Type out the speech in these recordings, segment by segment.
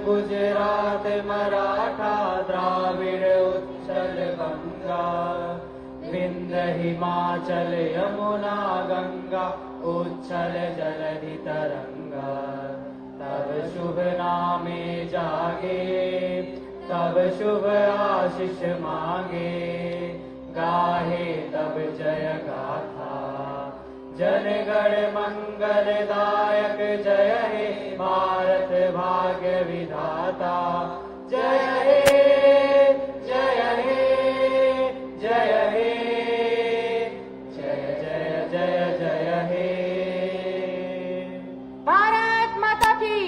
गुजरात मराठा द्राविड़ उत्कल बंगा, विंध्य हिमाचल यमुना गंगा, उच्छल जलधि तरंगा। तब शुभ नामे जागे, तब शुभ आशीष मांगे, गाहे तब जय गाथा। जन गण मंगलदायक जय हे भारत भाग्य विधाता। जय हे जय हे जय हे, जय जय जय जय हे। भारत माता की,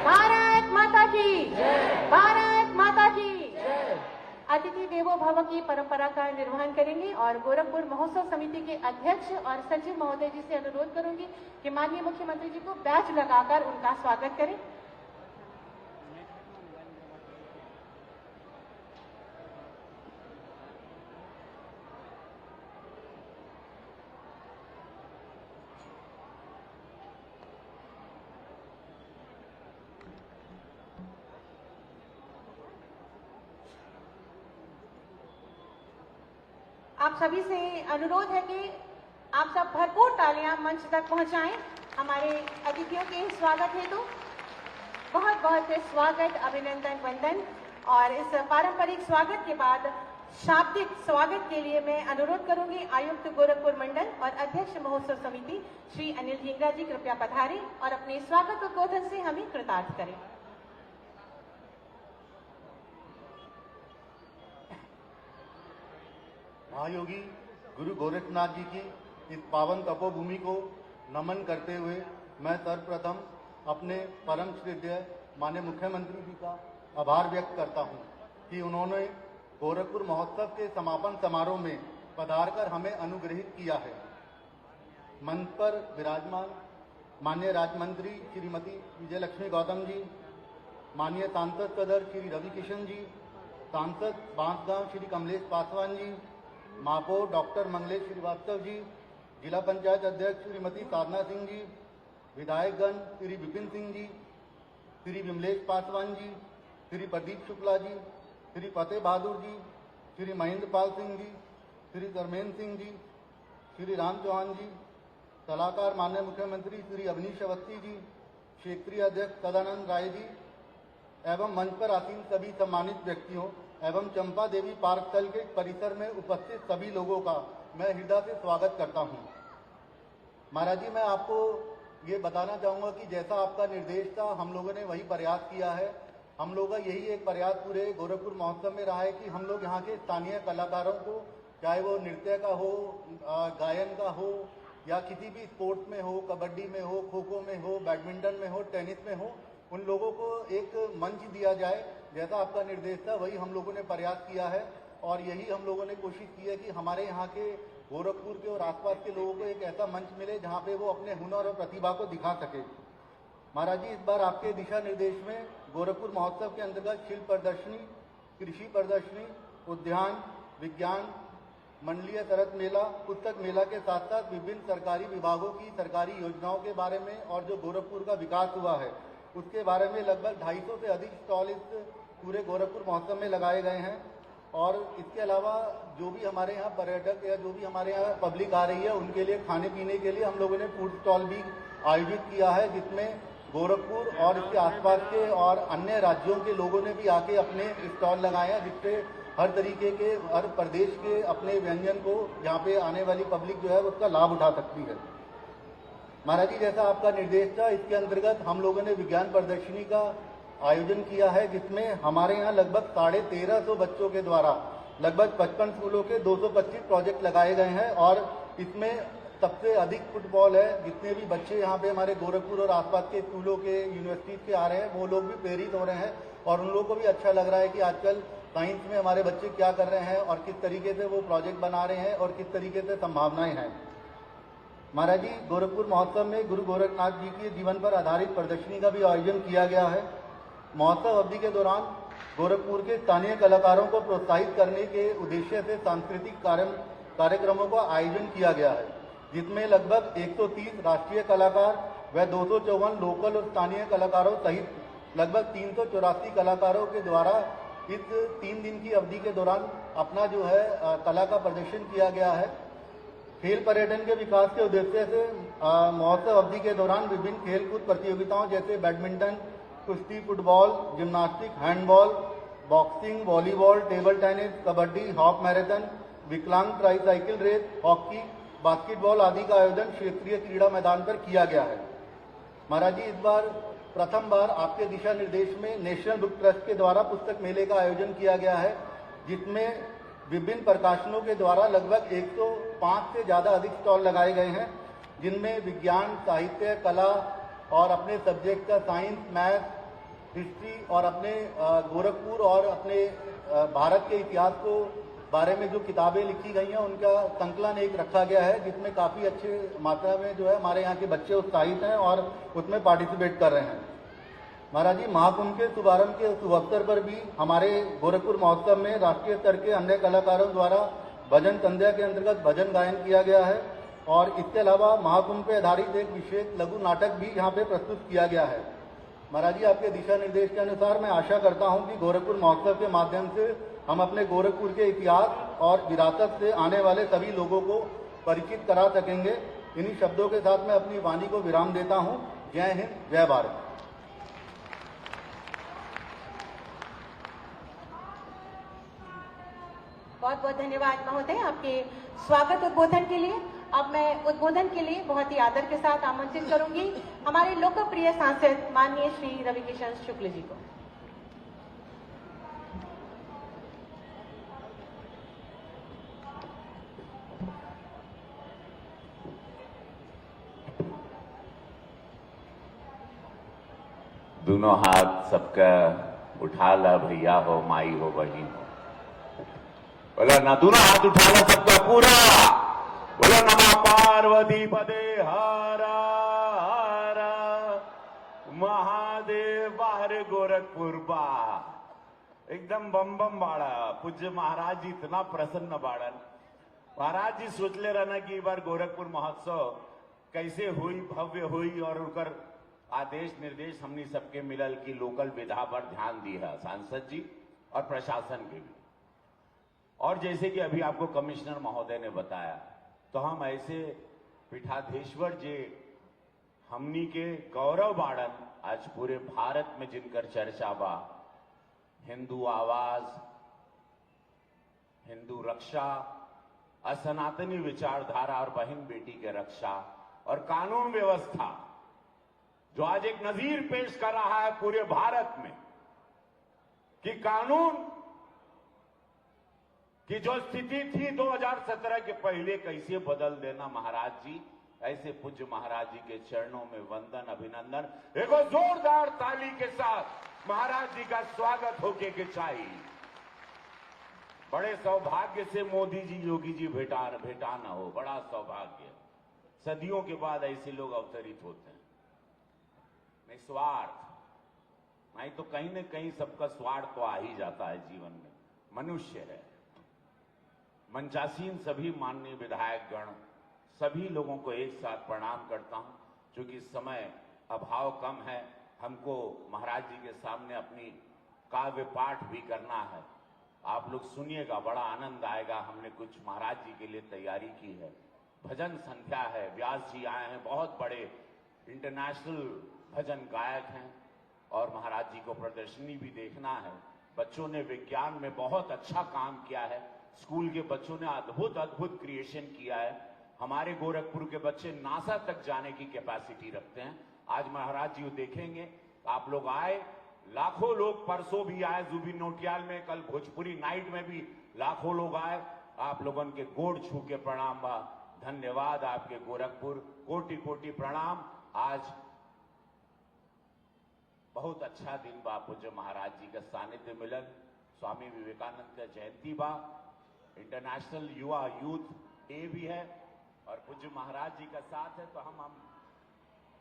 भारत माता की, भारत माता की। अतिथि देवो भव की परंपरा का निर्वहन करेंगे और गोरखपुर महोत्सव समिति के अध्यक्ष और सचिव महोदय जी से अनुरोध करूंगी कि माननीय मुख्यमंत्री जी को बैच लगाकर उनका स्वागत करें। आप सभी से अनुरोध है कि आप सब भरपूर तालियां मंच तक पहुंचाएं हमारे अतिथियों के स्वागत हेतु। बहुत बहुत स्वागत, अभिनंदन, वंदन। और इस पारंपरिक स्वागत के बाद शाब्दिक स्वागत के लिए मैं अनुरोध करूंगी आयुक्त गोरखपुर मंडल और अध्यक्ष महोत्सव समिति श्री अनिल ढींगरा जी कृपया पधारें और अपने स्वागत उद्बोधन से हमें कृतार्थ करें। महायोगी गुरु गोरखनाथ जी की इस पावन तपोभूमि को नमन करते हुए मैं सर्वप्रथम अपने परम श्रद्धेय माननीय मुख्यमंत्री जी का आभार व्यक्त करता हूं कि उन्होंने गोरखपुर महोत्सव के समापन समारोह में पधारकर हमें अनुग्रहित किया है। मंच पर विराजमान माननीय राज्य मंत्री श्रीमती विजयलक्ष्मी गौतम जी, माननीय सांसद सदर श्री रवि किशन जी, सांसद बांसगांव श्री कमलेश पासवान जी, महापौर डॉक्टर मंगलेश श्रीवास्तव जी, जिला पंचायत अध्यक्ष श्रीमती साधना सिंह जी, विधायकगण श्री विपिन सिंह जी, श्री विमलेश पासवान जी, श्री प्रदीप शुक्ला जी, श्री फतेह बहादुर जी, श्री महेंद्र पाल सिंह जी, श्री धर्मेंद्र सिंह जी, श्री राम चौहान जी, सलाहकार माननीय मुख्यमंत्री श्री अवनीश अवस्थी जी, क्षेत्रीय अध्यक्ष सदानंद राय जी एवं मंच पर आसीन सभी सम्मानित व्यक्तियों एवं चंपा देवी पार्क स्थल के परिसर में उपस्थित सभी लोगों का मैं हृदय से स्वागत करता हूं। महाराज जी, मैं आपको ये बताना चाहूँगा कि जैसा आपका निर्देश था हम लोगों ने वही प्रयास किया है। हम लोगों का यही एक प्रयास पूरे गोरखपुर महोत्सव में रहा है कि हम लोग यहाँ के स्थानीय कलाकारों को, चाहे वो नृत्य का हो, गायन का हो या किसी भी स्पोर्ट्स में हो, कबड्डी में हो, खो खो में हो, बैडमिंटन में हो, टेनिस में हो, उन लोगों को एक मंच दिया जाए। जैसा आपका निर्देश था वही हम लोगों ने प्रयास किया है और यही हम लोगों ने कोशिश की है कि हमारे यहाँ के गोरखपुर के और आसपास के लोगों को एक ऐसा मंच मिले जहाँ पे वो अपने हुनर और प्रतिभा को दिखा सके। महाराज जी, इस बार आपके दिशा निर्देश में गोरखपुर महोत्सव के अंतर्गत शिल्प प्रदर्शनी, कृषि प्रदर्शनी, उद्यान, विज्ञान, मंडलीय शरद मेला, पुस्तक मेला के साथ साथ विभिन्न सरकारी विभागों की सरकारी योजनाओं के बारे में और जो गोरखपुर का विकास हुआ है उसके बारे में लगभग 250 से अधिक स्टॉल इस पूरे गोरखपुर महोत्सव में लगाए गए हैं। और इसके अलावा जो भी हमारे यहाँ पर्यटक या जो भी हमारे यहाँ पब्लिक आ रही है उनके लिए खाने पीने के लिए हम लोगों ने फूड स्टॉल भी आयोजित किया है, जिसमें गोरखपुर और इसके आसपास के और अन्य राज्यों के लोगों ने भी आके अपने स्टॉल लगाए हैं, जिससे हर तरीके के, हर प्रदेश के अपने व्यंजन को यहाँ पे आने वाली पब्लिक जो है उसका लाभ उठा सकती है। महाराज जी, जैसा आपका निर्देश था इसके अंतर्गत हम लोगों ने विज्ञान प्रदर्शनी का आयोजन किया है, जिसमें हमारे यहाँ लगभग 1350 बच्चों के द्वारा लगभग 55 स्कूलों के 225 प्रोजेक्ट लगाए गए हैं। और इसमें सबसे अधिक फुटबॉल है। जितने भी बच्चे यहाँ पे हमारे गोरखपुर और आसपास के स्कूलों के, यूनिवर्सिटीज के आ रहे हैं वो लोग भी प्रेरित हो रहे हैं और उन लोगों को भी अच्छा लग रहा है कि आजकल साइंस में हमारे बच्चे क्या कर रहे हैं और किस तरीके से वो प्रोजेक्ट बना रहे हैं और किस तरीके से संभावनाएं हैं। महाराज जी, गोरखपुर महोत्सव में गुरु गोरखनाथ जी के जीवन पर आधारित प्रदर्शनी का भी आयोजन किया गया है। महोत्सव अवधि के दौरान गोरखपुर के स्थानीय कलाकारों को प्रोत्साहित करने के उद्देश्य से सांस्कृतिक कार्यक्रमों का आयोजन किया गया है, जिसमें लगभग 130 राष्ट्रीय कलाकार व 254 लोकल और स्थानीय कलाकारों सहित लगभग 384 कलाकारों के द्वारा इस 3 दिन की अवधि के दौरान अपना जो है कला का प्रदर्शन किया गया है। खेल पर्यटन के विकास के उद्देश्य से महोत्सव अवधि के दौरान विभिन्न खेलकूद प्रतियोगिताओं जैसे बैडमिंटन, कुश्ती, football, gymnastic, handball, boxing, volleyball, table tennis, kabaddi, half marathon, विकलांग ट्राईसाइकिल रेस, हॉकी, बास्केटबॉल आदि का आयोजन क्षेत्रीय क्रीड़ा मैदान पर किया गया है। महाराज जी, इस बार प्रथम बार आपके दिशा निर्देश में नेशनल बुक ट्रस्ट के द्वारा पुस्तक मेले का आयोजन किया गया है, जिसमें विभिन्न प्रकाशनों के द्वारा लगभग 105 से ज़्यादा अधिक स्टॉल लगाए गए हैं, जिनमें विज्ञान, साहित्य, कला और अपने सब्जेक्ट का साइंस, मैथ, हिस्ट्री और अपने गोरखपुर और अपने भारत के इतिहास को बारे में जो किताबें लिखी गई हैं उनका संकलन एक रखा गया है, जिसमें काफ़ी अच्छे मात्रा में जो है हमारे यहाँ के बच्चे उत्साहित हैं और उसमें पार्टिसिपेट कर रहे हैं। महाराज जी, महाकुंभ के शुभारंभ के शुभ अवसर पर भी हमारे गोरखपुर महोत्सव में राष्ट्रीय स्तर के अन्य कलाकारों द्वारा भजन संध्या के अंतर्गत भजन गायन किया गया है और इसके अलावा महाकुंभ पर आधारित एक विशेष लघु नाटक भी यहाँ पे प्रस्तुत किया गया है। महाराज जी, आपके दिशा निर्देश के अनुसार मैं आशा करता हूँ कि गोरखपुर महोत्सव के माध्यम से हम अपने गोरखपुर के इतिहास और विरासत से आने वाले सभी लोगों को परिचित करा सकेंगे। इन्हीं शब्दों के साथ मैं अपनी वाणी को विराम देता हूँ। जय हिंद, जय भारत। बहुत बहुत धन्यवाद महोदय आपके स्वागत उद्बोधन के लिए। अब मैं उद्बोधन के लिए बहुत ही आदर के साथ आमंत्रित करूंगी हमारे लोकप्रिय सांसद माननीय श्री रविकिशन शुक्ल जी को। दोनों हाथ सबका उठा ला, भैया हो, माई हो, बहन हो, बोलो ना, दोनों हाथ उठा ला सबका पूरा, बोलो नमः पार्वती पदे हरा हरा महादेव बाहर गोरखपुर बा। एकदम बम बम बाड़ा। पूज्य महाराज जी इतना प्रसन्न बाड़न। महाराज जी सोचले रहना कि बार गोरखपुर महोत्सव कैसे हुई, भव्य हुई, और उनकर आदेश निर्देश हमनी सबके मिलल की लोकल विधा पर ध्यान दी है सांसद जी और प्रशासन के भी। और जैसे कि अभी आपको कमिश्नर महोदय ने बताया, तो हम ऐसे पीठाधीश्वर जी हमनी के गौरव बाड़न आज पूरे भारत में जिनकर चर्चा बा, हिंदू आवाज, हिंदू रक्षा, असनातनी विचारधारा और बहन बेटी के रक्षा और कानून व्यवस्था, जो आज एक नजीर पेश कर रहा है पूरे भारत में कि कानून की जो स्थिति थी 2017 के पहले कैसे बदल देना। महाराज जी, ऐसे पूज्य महाराज जी के चरणों में वंदन, अभिनंदन। एक जोरदार ताली के साथ महाराज जी का स्वागत होके के चाहिए। बड़े सौभाग्य से मोदी जी, योगी जी भेटा ना हो, बड़ा सौभाग्य। सदियों के बाद ऐसे लोग अवतरित होते हैं। निस्वार्थ, नहीं तो कहीं न कहीं सबका स्वार्थ तो आ ही जाता है जीवन में। मनुष्य है। मंचासीन सभी माननीय विधायक गण, सभी लोगों को एक साथ प्रणाम करता हूं। चूंकि समय अभाव कम है, हमको महाराज जी के सामने अपनी काव्य पाठ भी करना है। आप लोग सुनिएगा, बड़ा आनंद आएगा। हमने कुछ महाराज जी के लिए तैयारी की है। भजन संध्या है, व्यास जी आए हैं, बहुत बड़े इंटरनेशनल भजन गायक हैं, और महाराज जी को प्रदर्शनी भी देखना है। बच्चों ने विज्ञान में बहुत अच्छा काम किया है। स्कूल के बच्चों ने अद्भुत अद्भुत क्रिएशन किया है। हमारे गोरखपुर के बच्चे नासा तक जाने की कैपेसिटी रखते हैं। आज महाराज जी को देखेंगे। आप लोग आए, लाखों लोग परसों भी आए जुबिन नौटियाल में, कल भोजपुरी नाइट में भी लाखों लोग आए। आप लोगों के गोड़ छू के प्रणाम बा। धन्यवाद आपके गोरखपुर, कोटि कोटि प्रणाम। आज बहुत अच्छा दिन बा, पूज्य महाराज जी का सानिध्य मिलन, स्वामी विवेकानंद का जयंती बा, इंटरनेशनल युवा यूथ डे भी है, और पूज्य महाराज जी का साथ है। तो हम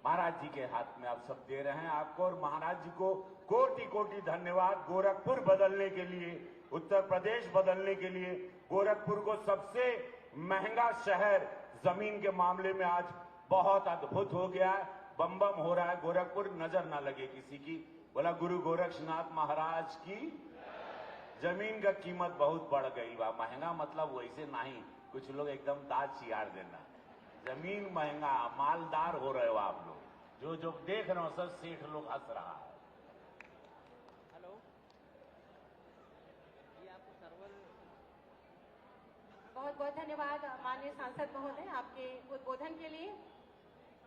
महाराज जी के हाथ में आप सब दे रहे हैं आपको, और महाराज जी को कोटि कोटि धन्यवाद। गोरखपुर बदलने के लिए, उत्तर प्रदेश बदलने के लिए, गोरखपुर को सबसे महंगा शहर जमीन के मामले में आज बहुत अद्भुत हो गया है। बम बम हो रहा है गोरखपुर, नजर ना लगे किसी की। बोला गुरु गोरक्षनाथ महाराज की। जमीन का कीमत बहुत बढ़ गई बा। महंगा मतलब वैसे नहीं, कुछ लोग एकदम दांत चियार देना। जमीन महंगा, मालदार हो रहे हो आप लोग। जो देख रहे हो सब सेठ लोग हंस रहा है। बहुत बहुत धन्यवाद माननीय सांसद महोदय आपके उद्बोधन के लिए।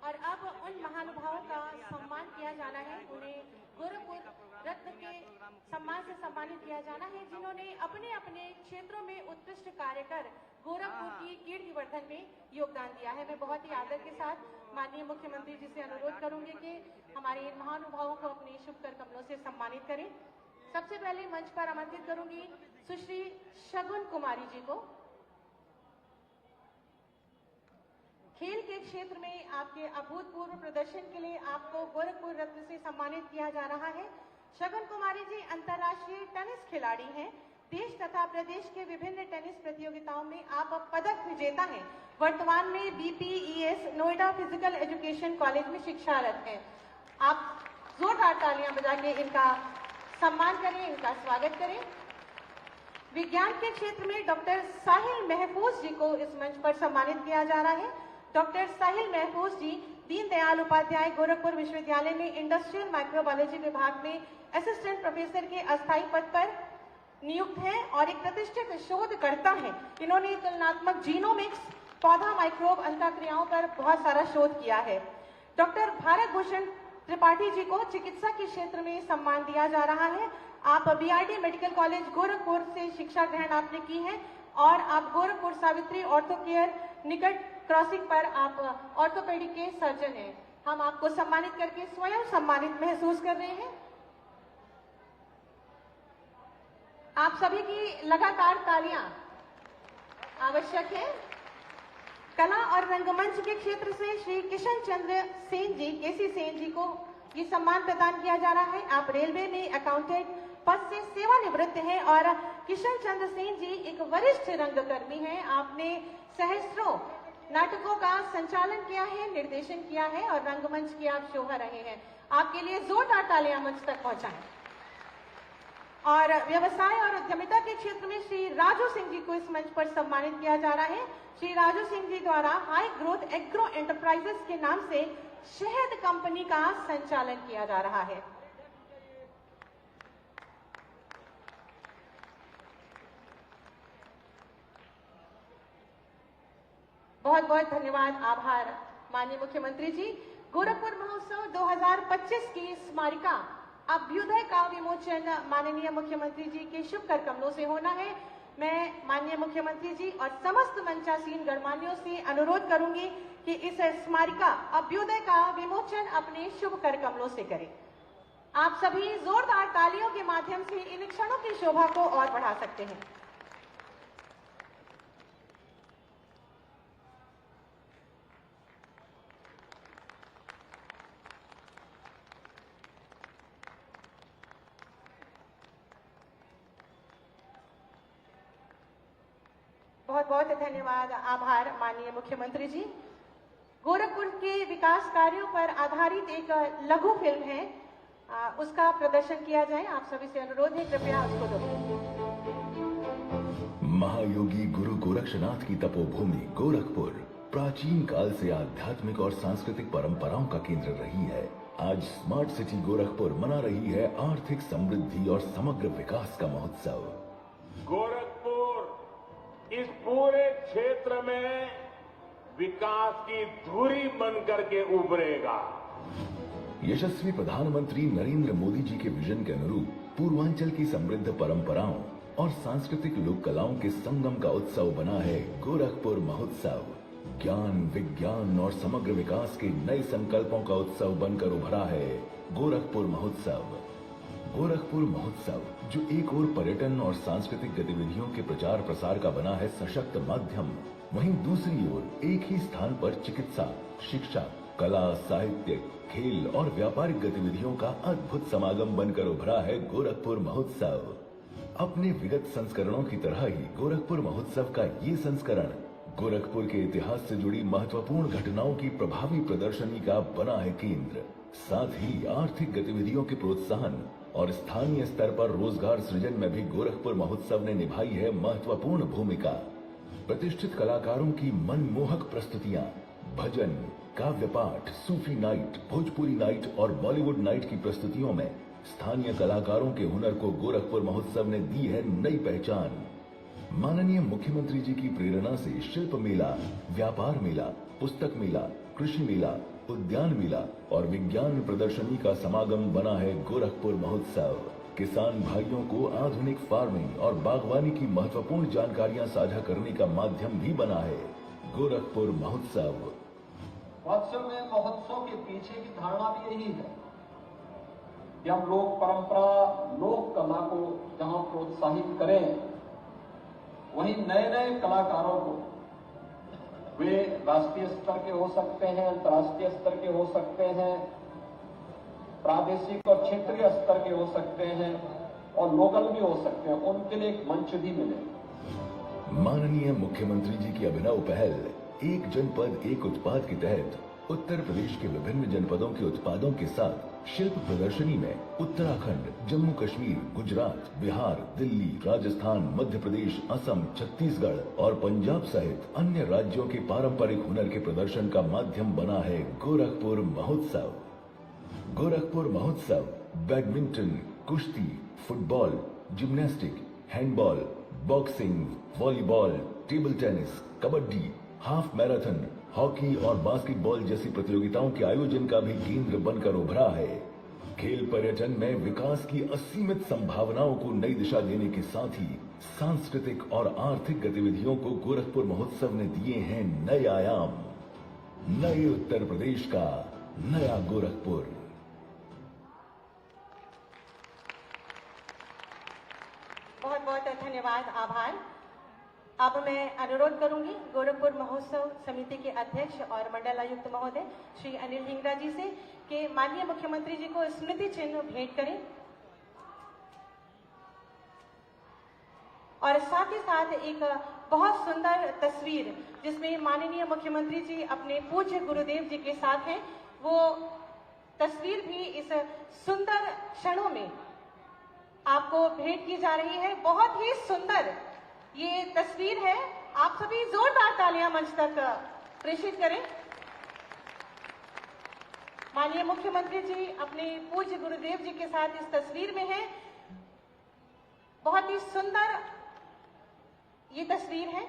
और अब उन महानुभावों का सम्मान किया जाना है, उन्हें गोरखपुर रत्न के सम्मान से सम्मानित किया जाना है, जिन्होंने अपने अपने क्षेत्रों में उत्कृष्ट कार्य कर गोरखपुर की कीर्तिवर्धन में योगदान दिया है। मैं बहुत ही आदर के साथ माननीय मुख्यमंत्री जी से अनुरोध करूंगी कि हमारे इन महानुभावों को अपने शुभ कर कमलों से सम्मानित करें। सबसे पहले मंच पर आमंत्रित करूंगी सुश्री शगुन कुमारी जी को। खेल के क्षेत्र में आपके अभूतपूर्व प्रदर्शन के लिए आपको गोरखपुर रत्न से सम्मानित किया जा रहा है। शगुन कुमारी जी अंतर्राष्ट्रीय टेनिस खिलाड़ी हैं। देश तथा प्रदेश के विभिन्न टेनिस प्रतियोगिताओं में आप पदक विजेता हैं। वर्तमान में BPES Noida physical education college में शिक्षारत हैं। आप जोरदार तालियां बजा के इनका सम्मान करें, इनका स्वागत करें। विज्ञान के क्षेत्र में डॉक्टर साहिल महफूज जी को इस मंच पर सम्मानित किया जा रहा है। डॉक्टर साहिल महफूज जी दीनदयाल उपाध्याय गोरखपुर विश्वविद्यालय में इंडस्ट्रियल माइक्रोबायोलॉजी विभाग में असिस्टेंट प्रोफेसर के अस्थायी पद पर नियुक्त हैं और एक प्रतिष्ठित शोधकर्ता हैं। इन्होंने तुलनात्मक जीनोमिक्स, पौधा माइक्रोब अंतःक्रियाओं पर बहुत सारा शोध किया है। डॉक्टर भारत भूषण त्रिपाठी जी को चिकित्सा के क्षेत्र में सम्मान दिया जा रहा है। आप BRD मेडिकल कॉलेज गोरखपुर से शिक्षा ग्रहण आपने की है और आप गोरखपुर सावित्री ऑर्थो केयर निकट क्रॉसिंग पर आप ऑर्थोपेडिक के सर्जन हैं। हम आपको सम्मानित करके स्वयं सम्मानित महसूस कर रहे हैं। आप सभी की लगातार तालियां आवश्यक है। कला और रंगमंच के क्षेत्र से श्री किशन चंद्र सेन जी, केसी सेन जी को ये सम्मान प्रदान किया जा रहा है। आप रेलवे में अकाउंटेंट पद से सेवानिवृत्त हैं और किशन चंद्र सेन जी एक वरिष्ठ रंगकर्मी हैं। आपने सहस्त्रों नाटकों का संचालन किया है, निर्देशन किया है और रंगमंच की आप शोभा रहे हैं। आपके लिए जोरदार तालियां मंच तक पहुंचाएं। और व्यवसाय और उद्यमिता के क्षेत्र में श्री राजू सिंह जी को इस मंच पर सम्मानित किया जा रहा है। श्री राजू सिंह जी द्वारा हाई ग्रोथ एग्रो एंटरप्राइजेस के नाम से शहद कंपनी का संचालन किया जा रहा है। बहुत बहुत धन्यवाद, आभार माननीय मुख्यमंत्री जी। गोरखपुर महोत्सव 2025 की स्मारिका अभ्युदय का विमोचन माननीय मुख्यमंत्री जी के शुभ कर कमलों से होना है। मैं माननीय मुख्यमंत्री जी और समस्त मंचासीन गणमान्यों से अनुरोध करूंगी कि इस स्मारिका अभ्युदय का विमोचन अपने शुभ कर कमलों से करें। आप सभी जोरदार तालियों के माध्यम से इन क्षणों की शोभा को और बढ़ा सकते हैं। बहुत बहुत धन्यवाद, आभार माननीय मुख्यमंत्री जी। गोरखपुर के विकास कार्यों पर आधारित एक लघु फिल्म है, उसका प्रदर्शन किया जाए। आप सभी से अनुरोध है, कृपया उसको दो। महायोगी गुरु गोरक्षनाथ की तपोभूमि गोरखपुर प्राचीन काल से आध्यात्मिक और सांस्कृतिक परंपराओं का केंद्र रही है। आज स्मार्ट सिटी गोरखपुर मना रही है आर्थिक समृद्धि और समग्र विकास का महोत्सव। गोरखपुर इस पूरे क्षेत्र में विकास की धुरी बनकर के उभरेगा। यशस्वी प्रधानमंत्री नरेंद्र मोदी जी के विजन के अनुरूप पूर्वांचल की समृद्ध परंपराओं और सांस्कृतिक लोक कलाओं के संगम का उत्सव बना है गोरखपुर महोत्सव। ज्ञान, विज्ञान और समग्र विकास के नए संकल्पों का उत्सव बनकर उभरा है गोरखपुर महोत्सव। गोरखपुर महोत्सव जो एक ओर पर्यटन और सांस्कृतिक गतिविधियों के प्रचार प्रसार का बना है सशक्त माध्यम, वहीं दूसरी ओर एक ही स्थान पर चिकित्सा, शिक्षा, कला, साहित्य, खेल और व्यापारिक गतिविधियों का अद्भुत समागम बनकर उभरा है गोरखपुर महोत्सव। अपने विगत संस्करणों की तरह ही गोरखपुर महोत्सव का ये संस्करण गोरखपुर के इतिहास से जुड़ी महत्वपूर्ण घटनाओं की प्रभावी प्रदर्शनी का बना है केंद्र। साथ ही आर्थिक गतिविधियों के प्रोत्साहन और स्थानीय स्तर पर रोजगार सृजन में भी गोरखपुर महोत्सव ने निभाई है महत्वपूर्ण भूमिका। प्रतिष्ठित कलाकारों की मनमोहक प्रस्तुतियां, भजन, काव्य पाठ, सूफी नाइट, भोजपुरी नाइट और बॉलीवुड नाइट की प्रस्तुतियों में स्थानीय कलाकारों के हुनर को गोरखपुर महोत्सव ने दी है नई पहचान। माननीय मुख्यमंत्री जी की प्रेरणा से शिल्प मेला, व्यापार मेला, पुस्तक मेला, कृषि मेला, उद्यान मेला और विज्ञान प्रदर्शनी का समागम बना है गोरखपुर महोत्सव। किसान भाइयों को आधुनिक फार्मिंग और बागवानी की महत्वपूर्ण जानकारियां साझा करने का माध्यम भी बना है गोरखपुर महोत्सव। महोत्सव में महोत्सव के पीछे की धारणा भी यही है कि हम लोक परंपरा, लोक कला को जहां प्रोत्साहित करें, वहीं नए नए कलाकारों को, वे राष्ट्रीय स्तर के हो सकते हैं, अंतर्राष्ट्रीय स्तर के हो सकते हैं, प्रादेशिक और क्षेत्रीय स्तर के हो सकते हैं और लोकल भी हो सकते हैं, उनके लिए एक मंच भी मिले। माननीय मुख्यमंत्री जी की अभिनव पहल एक जनपद एक उत्पाद के तहत उत्तर प्रदेश के विभिन्न जनपदों के उत्पादों के साथ शिल्प प्रदर्शनी में उत्तराखंड, जम्मू कश्मीर, गुजरात, बिहार, दिल्ली, राजस्थान, मध्य प्रदेश, असम, छत्तीसगढ़ और पंजाब सहित अन्य राज्यों के पारंपरिक हुनर के प्रदर्शन का माध्यम बना है गोरखपुर महोत्सव। गोरखपुर महोत्सव बैडमिंटन, कुश्ती, football, gymnastic, handball, boxing, volleyball, table tennis, kabaddi, half marathon, hockey और बास्केटबॉल जैसी प्रतियोगिताओं के आयोजन का भी केंद्र बनकर उभरा है। खेल पर्यटन में विकास की असीमित संभावनाओं को नई दिशा देने के साथ ही सांस्कृतिक और आर्थिक गतिविधियों को गोरखपुर महोत्सव ने दिए हैं नए आयाम। नए उत्तर प्रदेश का नया गोरखपुर। बहुत बहुत धन्यवाद, आभार। अब मैं अनुरोध करूंगी गोरखपुर महोत्सव समिति के अध्यक्ष और मंडल आयुक्त महोदय श्री अनिल हिंगरा जी से कि माननीय मुख्यमंत्री जी को स्मृति चिन्ह भेंट करें और साथ ही साथ एक बहुत सुंदर तस्वीर जिसमें माननीय मुख्यमंत्री जी अपने पूज्य गुरुदेव जी के साथ हैं, वो तस्वीर भी इस सुंदर क्षणों में आपको भेंट की जा रही है। बहुत ही सुंदर ये तस्वीर है। आप सभी जोरदार तालियां मंच तक प्रेषित करें। माननीय मुख्यमंत्री जी अपने पूज्य गुरुदेव जी के साथ इस तस्वीर में हैं। बहुत ही सुंदर ये तस्वीर है।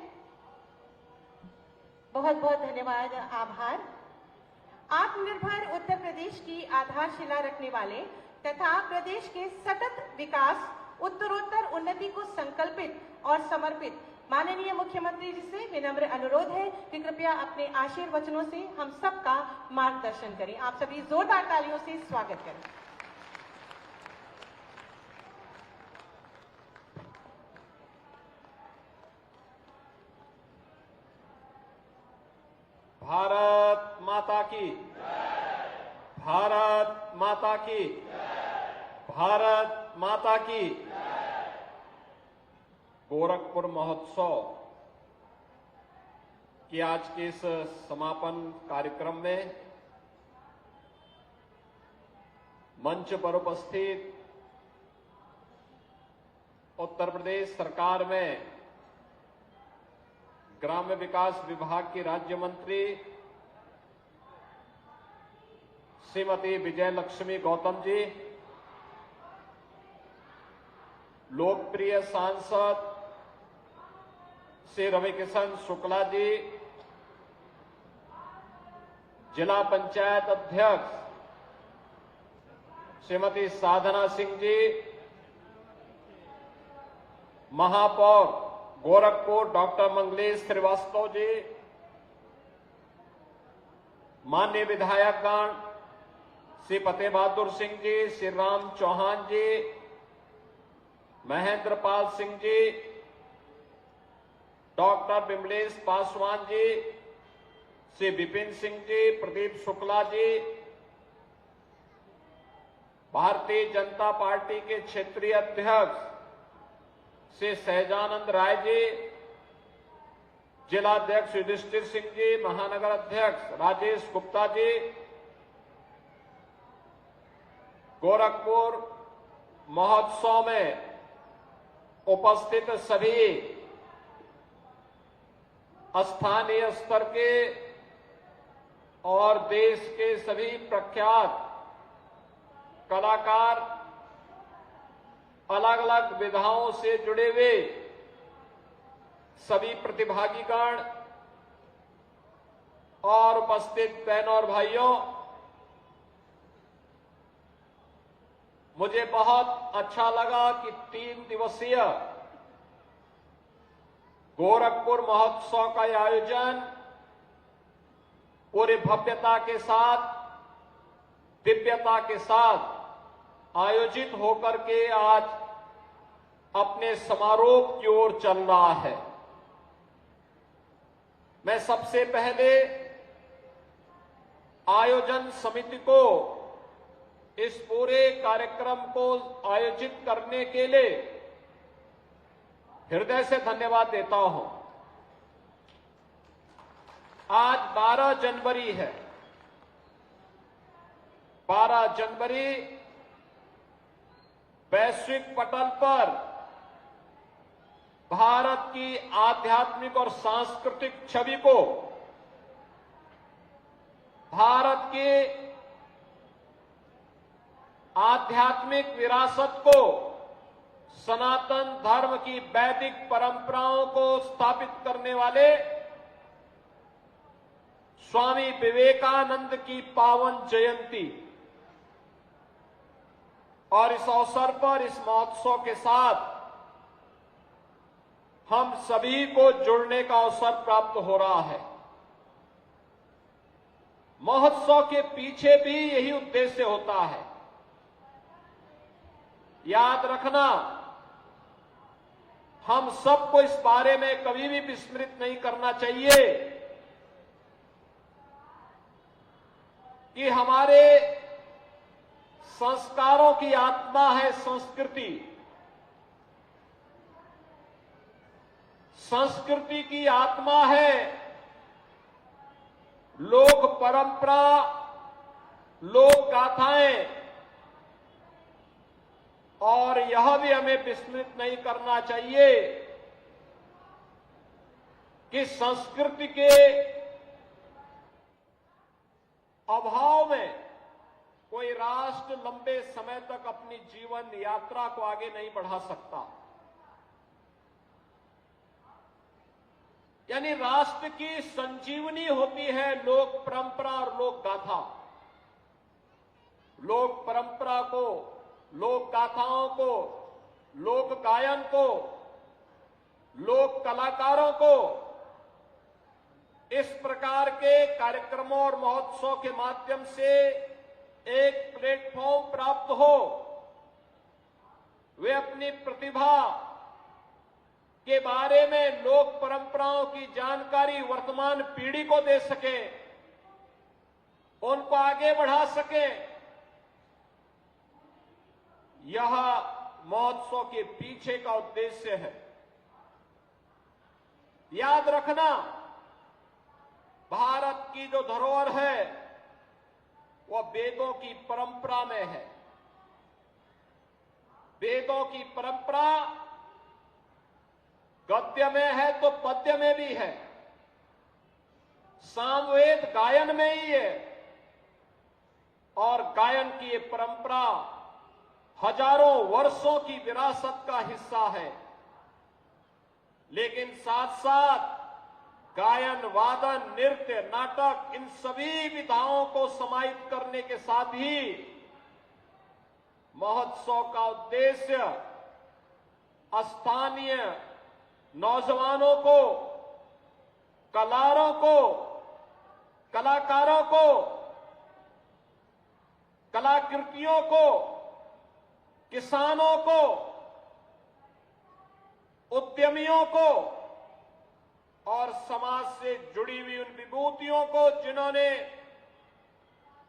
बहुत बहुत धन्यवाद, आभार। आत्मनिर्भर उत्तर प्रदेश की आधारशिला रखने वाले तथा प्रदेश के सतत विकास, उत्तरोत्तर उन्नति को संकल्पित और समर्पित माननीय मुख्यमंत्री जी से विनम्र अनुरोध है कि कृपया अपने आशीर्वचनों से हम सबका मार्गदर्शन करें। आप सभी जोरदार तालियों से स्वागत करें। भारत माता की, भारत माता की, भारत माता की। गोरखपुर महोत्सव के आज के इस समापन कार्यक्रम में मंच पर उपस्थित उत्तर प्रदेश सरकार में ग्राम्य विकास विभाग की राज्य मंत्री श्रीमती विजय लक्ष्मी गौतम जी, लोकप्रिय सांसद श्री रविकिशन शुक्ला जी, जिला पंचायत अध्यक्ष श्रीमती साधना सिंह जी, महापौर गोरखपुर डॉक्टर मंगलेश श्रीवास्तव जी, माननीय विधायकगण श्री फतेह बहादुर सिंह जी, श्री राम चौहान जी, महेंद्र पाल सिंह जी, डॉक्टर विमलेश पासवान जी, श्री विपिन सिंह जी, प्रदीप शुक्ला जी, भारतीय जनता पार्टी के क्षेत्रीय अध्यक्ष श्री सहजानंद राय जी, जिलाध्यक्ष युधिष्ठिर सिंह जी, महानगर अध्यक्ष राजेश गुप्ता जी, गोरखपुर महोत्सव में उपस्थित सभी स्थानीय स्तर के और देश के सभी प्रख्यात कलाकार, अलग अलग विधाओं से जुड़े हुए सभी प्रतिभागीगण और उपस्थित बहनों और भाइयों, मुझे बहुत अच्छा लगा कि 3 दिवसीय गोरखपुर महोत्सव का आयोजन पूरी भव्यता के साथ, दिव्यता के साथ आयोजित होकर के आज अपने समारोह की ओर चल रहा है। मैं सबसे पहले आयोजन समिति को इस पूरे कार्यक्रम को आयोजित करने के लिए हृदय से धन्यवाद देता हूं। आज 12 जनवरी है। 12 जनवरी वैश्विक पटल पर भारत की आध्यात्मिक और सांस्कृतिक छवि को, भारत की आध्यात्मिक विरासत को, सनातन धर्म की वैदिक परंपराओं को स्थापित करने वाले स्वामी विवेकानंद की पावन जयंती और इस अवसर पर इस महोत्सव के साथ हम सभी को जुड़ने का अवसर प्राप्त हो रहा है। महोत्सव के पीछे भी यही उद्देश्य होता है। याद रखना, हम सबको इस बारे में कभी भी विस्मृत नहीं करना चाहिए कि हमारे संस्कारों की आत्मा है संस्कृति। संस्कृति की आत्मा है लोक परंपरा, लोक गाथाएं, और यह भी हमें विस्मृत नहीं करना चाहिए कि संस्कृति के अभाव में कोई राष्ट्र लंबे समय तक अपनी जीवन यात्रा को आगे नहीं बढ़ा सकता। यानी राष्ट्र की संजीवनी होती है लोक परंपरा और लोक गाथा। लोक परंपरा को, लोक गाथाओं को, लोक गायन को, लोक कलाकारों को इस प्रकार के कार्यक्रमों और महोत्सव के माध्यम से एक प्लेटफॉर्म प्राप्त हो, वे अपनी प्रतिभा के बारे में लोक परंपराओं की जानकारी वर्तमान पीढ़ी को दे सके, उनको आगे बढ़ा सके। यह महोत्सव के पीछे का उद्देश्य है। याद रखना, भारत की जो धरोहर है वह वेदों की परंपरा में है। वेदों की परंपरा गद्य में है तो पद्य में भी है, सामवेद गायन में ही है, और गायन की ये परंपरा हजारों वर्षों की विरासत का हिस्सा है। लेकिन साथ साथ गायन, वादन, नृत्य, नाटक, इन सभी विधाओं को समाहित करने के साथ ही महोत्सव का उद्देश्य स्थानीय नौजवानों को, कलाकारों को, कलाकृतियों को, किसानों को, उद्यमियों को और समाज से जुड़ी हुई उन विभूतियों को जिन्होंने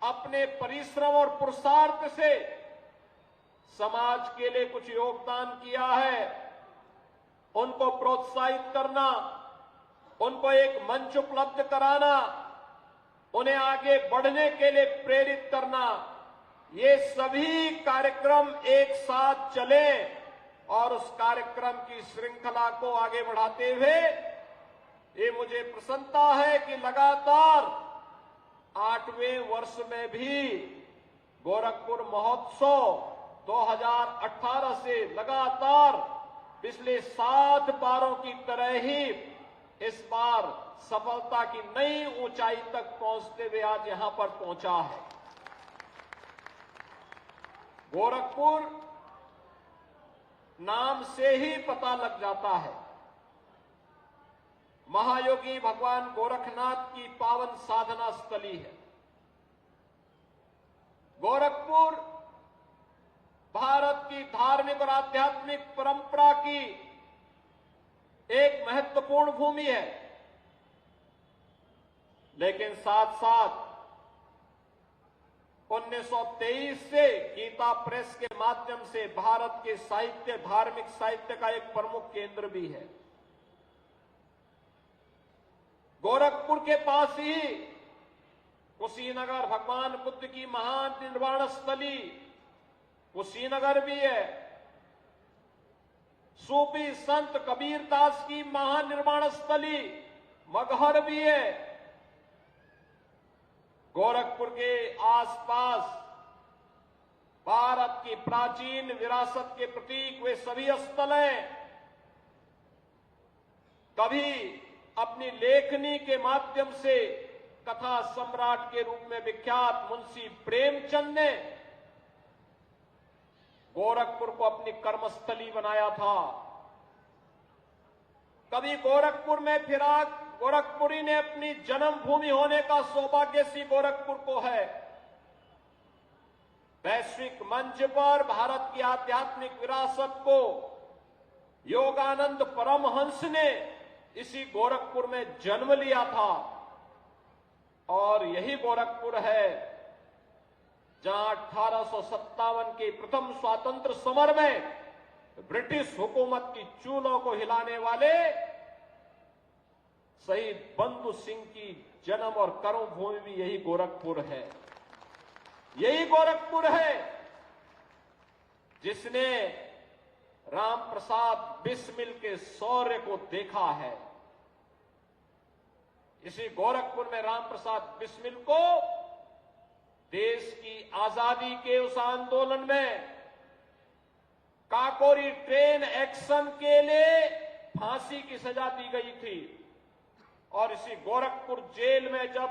अपने परिश्रम और पुरुषार्थ से समाज के लिए कुछ योगदान किया है, उनको प्रोत्साहित करना, उनको एक मंच उपलब्ध कराना, उन्हें आगे बढ़ने के लिए प्रेरित करना, ये सभी कार्यक्रम एक साथ चले और उस कार्यक्रम की श्रृंखला को आगे बढ़ाते हुए ये मुझे प्रसन्नता है कि लगातार 8वें वर्ष में भी गोरखपुर महोत्सव 2018 से लगातार पिछले 7 बारों की तरह ही इस बार सफलता की नई ऊंचाई तक पहुंचते हुए आज यहां पर पहुंचा है। गोरखपुर नाम से ही पता लग जाता है महायोगी भगवान गोरखनाथ की पावन साधना स्थली है। गोरखपुर भारत की धार्मिक और आध्यात्मिक परंपरा की एक महत्वपूर्ण भूमि है, लेकिन साथ साथ 1923 से गीता प्रेस के माध्यम से भारत के साहित्य, धार्मिक साहित्य का एक प्रमुख केंद्र भी है। गोरखपुर के पास ही कुशीनगर भगवान बुद्ध की महान निर्वाण स्थली कुशीनगर भी है। सूफी संत कबीरदास की महान निर्वाण स्थली मगहर भी है। गोरखपुर के आसपास भारत की प्राचीन विरासत के प्रतीक वे सभी स्थल हैं। कभी अपनी लेखनी के माध्यम से कथा सम्राट के रूप में विख्यात मुंशी प्रेमचंद ने गोरखपुर को अपनी कर्मस्थली बनाया था। कभी गोरखपुर में फिराक गोरखपुरी ने अपनी जन्मभूमि होने का सौभाग्य सी गोरखपुर को है। वैश्विक मंच पर भारत की आध्यात्मिक विरासत को योगानंद परमहंस ने इसी गोरखपुर में जन्म लिया था और यही गोरखपुर है जहां 1857 के प्रथम स्वातंत्र समर में ब्रिटिश हुकूमत की चूलों को हिलाने वाले शहीद बंधु सिंह की जन्म और कर्मभूमि भी यही गोरखपुर है। यही गोरखपुर है जिसने राम प्रसाद बिस्मिल के शौर्य को देखा है। इसी गोरखपुर में राम प्रसाद बिस्मिल को देश की आजादी के उस आंदोलन में काकोरी ट्रेन एक्शन के लिए फांसी की सजा दी गई थी और इसी गोरखपुर जेल में जब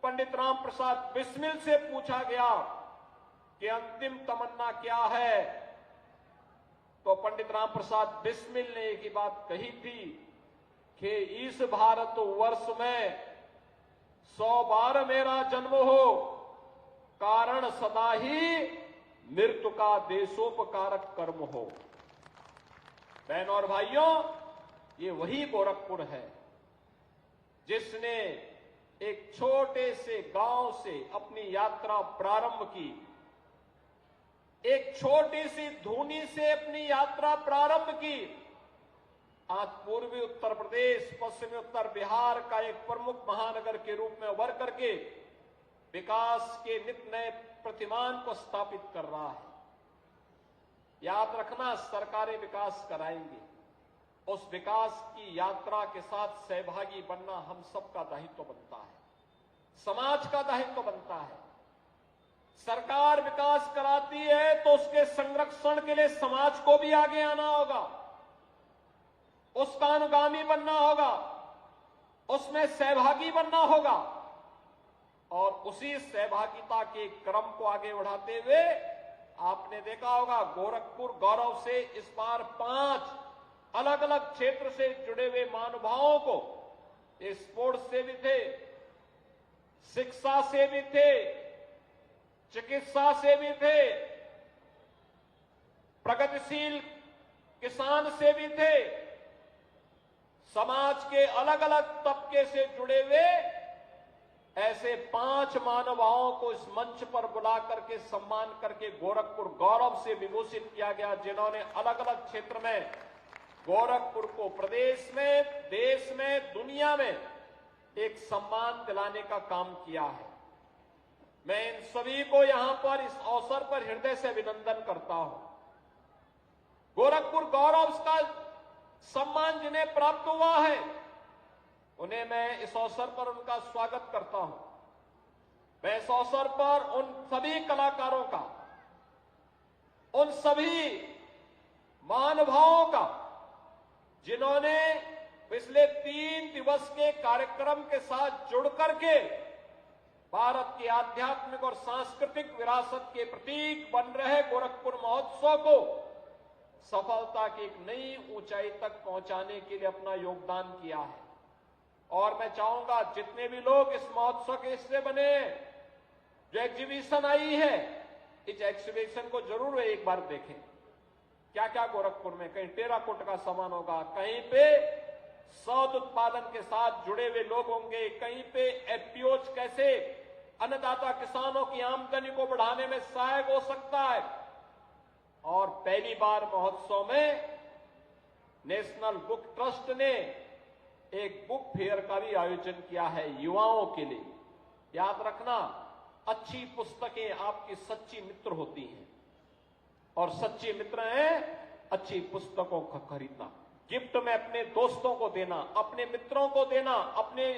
पंडित राम प्रसाद बिस्मिल से पूछा गया कि अंतिम तमन्ना क्या है, तो पंडित राम प्रसाद बिस्मिल ने एक ही बात कही थी कि इस भारत वर्ष में 100 बार मेरा जन्म हो, कारण सदा ही मृत्यु का देशोपकारक कर्म हो। बहनों और भाइयों, ये वही गोरखपुर है जिसने एक छोटे से गांव से अपनी यात्रा प्रारंभ की, एक छोटी सी धूनी से अपनी यात्रा प्रारंभ की। आज पूर्वी उत्तर प्रदेश, पश्चिमी उत्तर बिहार का एक प्रमुख महानगर के रूप में उभर करके विकास के नित नए प्रतिमान को स्थापित कर रहा है। याद रखना, सरकारें विकास कराएंगी, उस विकास की यात्रा के साथ सहभागी बनना हम सबका दायित्व बनता है, समाज का दायित्व बनता है। सरकार विकास कराती है तो उसके संरक्षण के लिए समाज को भी आगे आना होगा, उसका अनुगामी बनना होगा, उसमें सहभागी बनना होगा और उसी सहभागिता के क्रम को आगे बढ़ाते हुए आपने देखा होगा गोरखपुर गौरव से इस बार 5 अलग अलग क्षेत्र से जुड़े हुए महानुभावों को, स्पोर्ट्स से भी थे, शिक्षा से भी थे, चिकित्सा से भी थे, प्रगतिशील किसान से भी थे, समाज के अलग अलग तबके से जुड़े हुए ऐसे 5 महानुभावों को इस मंच पर बुला करके सम्मान करके गोरखपुर गौरव से विभूषित किया गया, जिन्होंने अलग अलग क्षेत्र में गोरखपुर को प्रदेश में, देश में, दुनिया में एक सम्मान दिलाने का काम किया है। मैं इन सभी को यहां पर इस अवसर पर हृदय से अभिनंदन करता हूं। गोरखपुर गौरव का सम्मान जिन्हें प्राप्त हुआ है, उन्हें मैं इस अवसर पर उनका स्वागत करता हूं। मैं इस अवसर पर उन सभी कलाकारों का, उन सभी महानुभावों का, जिन्होंने पिछले 3 दिवस के कार्यक्रम के साथ जुड़ करके भारत की आध्यात्मिक और सांस्कृतिक विरासत के प्रतीक बन रहे गोरखपुर महोत्सव को सफलता की एक नई ऊंचाई तक पहुंचाने के लिए अपना योगदान किया है। और मैं चाहूंगा जितने भी लोग इस महोत्सव के हिस्से बने, जो एग्जीबिशन आई है, इस एग्जीबिशन को जरूर एक बार देखें। क्या क्या गोरखपुर में, कहीं टेराकोट का सामान होगा, कहीं पे शहद उत्पादन के साथ जुड़े हुए लोग होंगे, कहीं पे एफपीओज कैसे अन्नदाता किसानों की आमदनी को बढ़ाने में सहायक हो सकता है। और पहली बार महोत्सव में नेशनल बुक ट्रस्ट ने एक बुक फेयर का भी आयोजन किया है युवाओं के लिए। याद रखना, अच्छी पुस्तकें आपकी सच्ची मित्र होती हैं, और सच्चे मित्र हैं अच्छी पुस्तकों का खरीदना, गिफ्ट में अपने दोस्तों को देना, अपने मित्रों को देना। अपने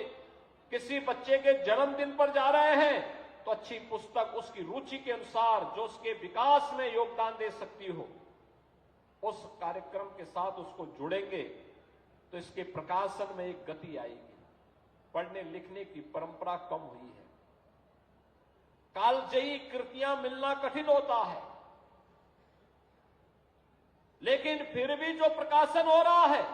किसी बच्चे के जन्मदिन पर जा रहे हैं तो अच्छी पुस्तक उसकी रुचि के अनुसार जो उसके विकास में योगदान दे सकती हो, उस कार्यक्रम के साथ उसको जुड़ेंगे तो इसके प्रकाशन में एक गति आएगी। पढ़ने लिखने की परंपरा कम हुई है, कालजयी कृतियां मिलना कठिन होता है, लेकिन फिर भी जो प्रकाशन हो रहा है,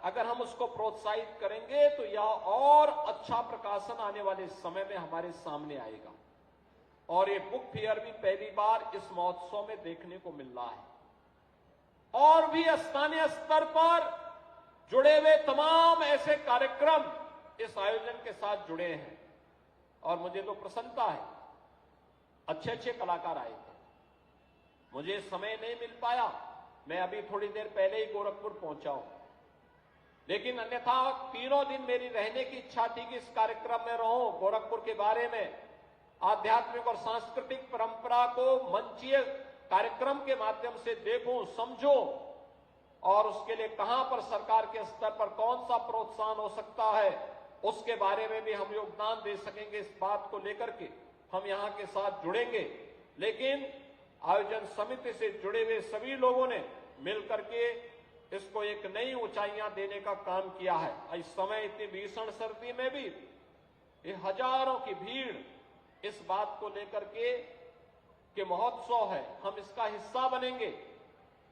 अगर हम उसको प्रोत्साहित करेंगे तो यह और अच्छा प्रकाशन आने वाले समय में हमारे सामने आएगा। और ये बुक फेयर भी पहली बार इस महोत्सव में देखने को मिल रहा है। और भी स्थानीय स्तर पर जुड़े हुए तमाम ऐसे कार्यक्रम इस आयोजन के साथ जुड़े हैं, और मुझे तो प्रसन्नता है, अच्छे अच्छे कलाकार आए थे। मुझे समय नहीं मिल पाया, मैं अभी थोड़ी देर पहले ही गोरखपुर पहुंचा हूं, लेकिन अन्यथा तीनों दिन मेरी रहने की इच्छा थी कि इस कार्यक्रम में रहूं, गोरखपुर के बारे में, आध्यात्मिक और सांस्कृतिक परंपरा को मंचीय कार्यक्रम के माध्यम से देखूं, समझूं, और उसके लिए कहां पर सरकार के स्तर पर कौन सा प्रोत्साहन हो सकता है, उसके बारे में भी हम योगदान दे सकेंगे। इस बात को लेकर के हम यहां के साथ जुड़ेंगे। लेकिन आयोजन समिति से जुड़े हुए सभी लोगों ने मिलकर के इसको एक नई ऊंचाइयां देने का काम किया है। इस समय इतनी भीषण सर्दी में भी ये हजारों की भीड़ इस बात को लेकर के महोत्सव है, हम इसका हिस्सा बनेंगे,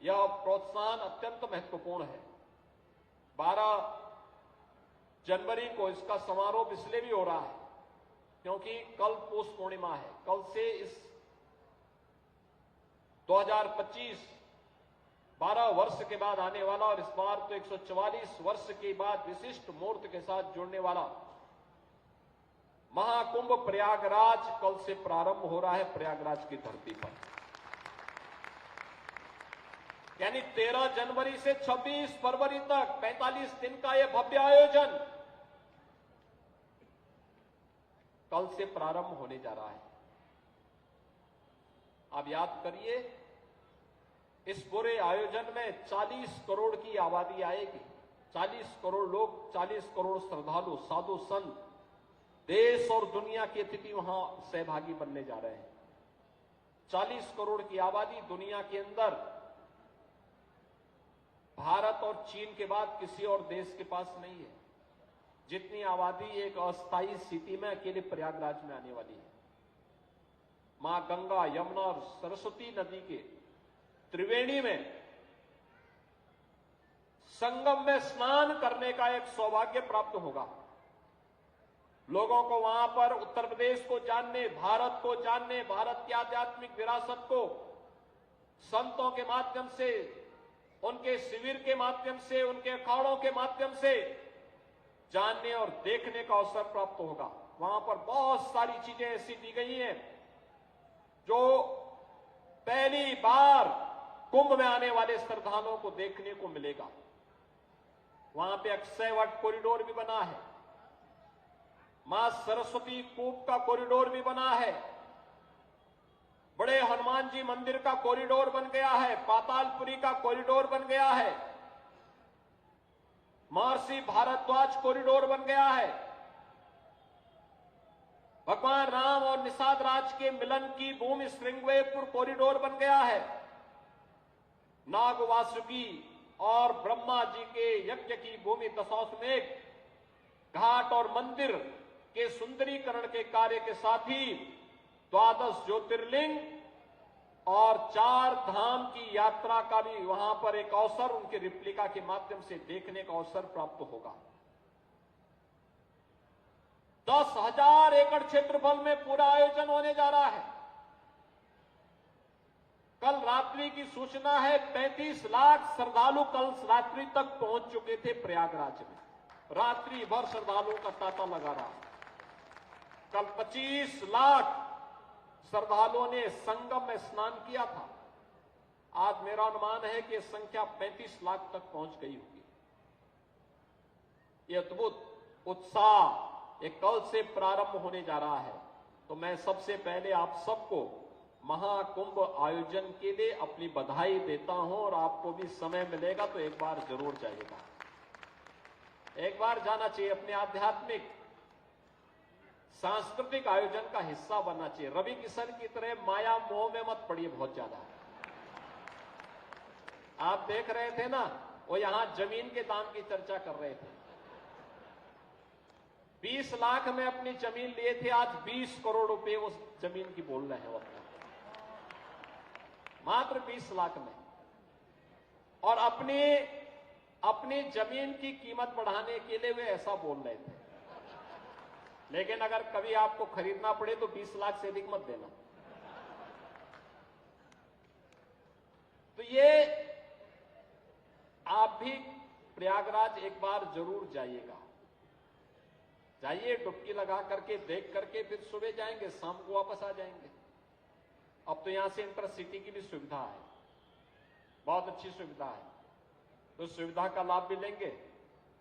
यह प्रोत्साहन अत्यंत महत्वपूर्ण है। 12 जनवरी को इसका समारोह इसलिए भी हो रहा है क्योंकि कल पौष पूर्णिमा है। कल से इस 2025 12 वर्ष के बाद आने वाला, और इस बार तो 144 वर्ष के बाद विशिष्ट मूर्त के साथ जुड़ने वाला महाकुंभ प्रयागराज कल से प्रारंभ हो रहा है, प्रयागराज की धरती पर। यानी 13 जनवरी से 26 फरवरी तक 45 दिन का यह भव्य आयोजन कल से प्रारंभ होने जा रहा है। आप याद करिए, इस पूरे आयोजन में 40 करोड़ की आबादी आएगी। 40 करोड़ लोग, 40 करोड़ श्रद्धालु, साधु संत, देश और दुनिया के अतिथि वहां सहभागी बनने जा रहे हैं। 40 करोड़ की आबादी दुनिया के अंदर भारत और चीन के बाद किसी और देश के पास नहीं है। जितनी आबादी एक अस्थायी स्थिति में अकेले प्रयागराज में आने वाली है। मां गंगा, यमुना और सरस्वती नदी के त्रिवेणी में संगम में स्नान करने का एक सौभाग्य प्राप्त होगा। लोगों को वहां पर उत्तर प्रदेश को जानने, भारत को जानने, भारत की आध्यात्मिक विरासत को संतों के माध्यम से, उनके शिविर के माध्यम से, उनके अखाड़ों के माध्यम से जानने और देखने का अवसर प्राप्त होगा। वहां पर बहुत सारी चीजें ऐसी दी गई हैं जो पहली बार कुंभ में आने वाले श्रद्धालुओं को देखने को मिलेगा। वहां पे अक्षय वट कॉरिडोर भी बना है, मां सरस्वती कूप का कॉरिडोर भी बना है, बड़े हनुमान जी मंदिर का कॉरिडोर बन गया है, पातालपुरी का कॉरिडोर बन गया है, महर्षि भारद्वाज कॉरिडोर बन गया है, भगवान राम और निषाद राज के मिलन की भूमि श्रृंगवेरपुर कॉरिडोर बन गया है, नाग वासुकी और ब्रह्मा जी के यज्ञ की भूमि दशाश्वमेध घाट और मंदिर के सुंदरीकरण के कार्य के साथ ही 12 ज्योतिर्लिंग और 4 धाम की यात्रा का भी वहां पर एक अवसर उनके रिप्लिका के माध्यम से देखने का अवसर प्राप्त होगा। 10,000 एकड़ क्षेत्रफल में पूरा आयोजन होने जा रहा है। कल रात्रि की सूचना है 35 लाख श्रद्धालु कल रात्रि तक पहुंच चुके थे प्रयागराज में। रात्रि भर श्रद्धालुओं का तांता लगा रहा। कल 25 लाख श्रद्धालुओं ने संगम में स्नान किया था। आज मेरा अनुमान है कि संख्या 35 लाख तक पहुंच गई होगी। ये अद्भुत उत्साह एक कल से प्रारंभ होने जा रहा है। तो मैं सबसे पहले आप सबको महाकुंभ आयोजन के लिए अपनी बधाई देता हूं और आपको भी समय मिलेगा तो एक बार जरूर जाइएगा, एक बार जाना चाहिए, अपने आध्यात्मिक सांस्कृतिक आयोजन का हिस्सा बनना चाहिए। रवि किशन की तरह माया मोह में मत पड़िए बहुत ज्यादा। आप देख रहे थे ना, वो यहां जमीन के दाम की चर्चा कर रहे थे। 20 लाख में अपनी जमीन लिए थे, आज 20 करोड़ रुपए उस जमीन की बोल रहे हैं वो अपना, मात्र 20 लाख में। और अपनी जमीन की कीमत बढ़ाने के लिए वे ऐसा बोल रहे थे। लेकिन अगर कभी आपको खरीदना पड़े तो 20 लाख से अधिक मत देना। तो ये आप भी प्रयागराज एक बार जरूर जाइएगा, जाइए, डुबकी लगा करके देख करके फिर सुबह जाएंगे, शाम को वापस आ जाएंगे। अब तो यहां से इंटरसिटी की भी सुविधा है, बहुत अच्छी सुविधा है, तो सुविधा का लाभ भी लेंगे।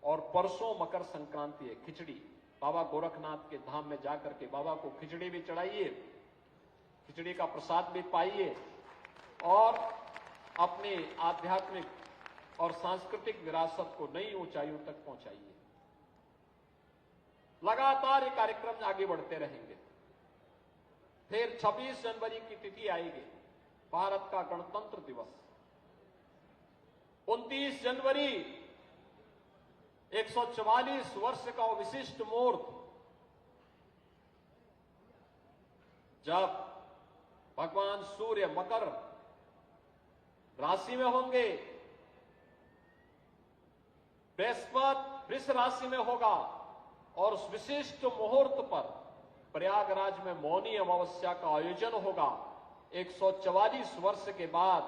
और परसों मकर संक्रांति है, खिचड़ी बाबा गोरखनाथ के धाम में जाकर के बाबा को खिचड़ी भी चढ़ाइए, खिचड़ी का प्रसाद भी पाइए और अपनी आध्यात्मिक और सांस्कृतिक विरासत को नई ऊंचाइयों तक पहुंचाइए। लगातार ये कार्यक्रम आगे बढ़ते रहेंगे। फिर 26 जनवरी की तिथि आएगी, भारत का गणतंत्र दिवस। 29 जनवरी 144 वर्ष का विशिष्ट मुहूर्त, जब भगवान सूर्य मकर राशि में होंगे, बृहस्पति वृष राशि में होगा और उस विशिष्ट मुहूर्त पर प्रयागराज में मौनी अमावस्या का आयोजन होगा। 144 वर्ष के बाद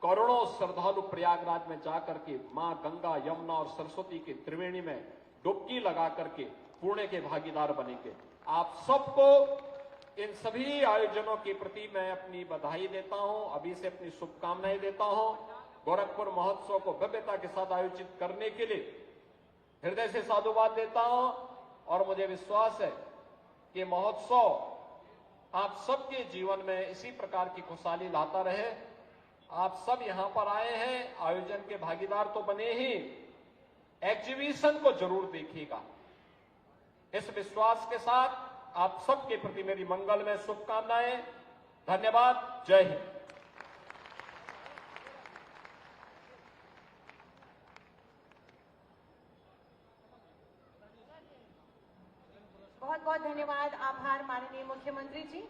करोड़ों श्रद्धालु प्रयागराज में जाकर के मां गंगा, यमुना और सरस्वती की त्रिवेणी में डुबकी लगा करके पुण्य के भागीदार बनेंगे। आप सबको इन सभी आयोजनों के प्रति मैं अपनी बधाई देता हूं, अभी से अपनी शुभकामनाएं देता हूं। गोरखपुर महोत्सव को भव्यता के साथ आयोजित करने के लिए हृदय से साधुवाद देता हूं और मुझे विश्वास है कि महोत्सव आप सबके जीवन में इसी प्रकार की खुशहाली लाता रहे। आप सब यहां पर आए हैं, आयोजन के भागीदार तो बने ही, एग्जीबिशन को जरूर देखिएगा। इस विश्वास के साथ आप सबके प्रति मेरी मंगलमय शुभकामनाएं। धन्यवाद। जय हिंद। बहुत बहुत धन्यवाद, आभार माननीय मुख्यमंत्री जी।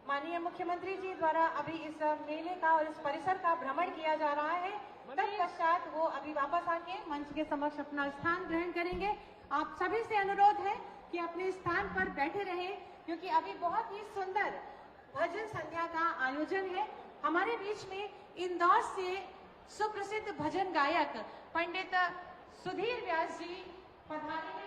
माननीय मुख्यमंत्री जी द्वारा अभी इस मेले का और इस परिसर का भ्रमण किया जा रहा है। तत्पश्चात वो अभी वापस आके मंच के समक्ष अपना स्थान ग्रहण करेंगे। आप सभी से अनुरोध है कि अपने स्थान पर बैठे रहें, क्योंकि अभी बहुत ही सुंदर भजन संध्या का आयोजन है। हमारे बीच में इंदौर से सुप्रसिद्ध भजन गायक पंडित सुधीर व्यास जी पधारे।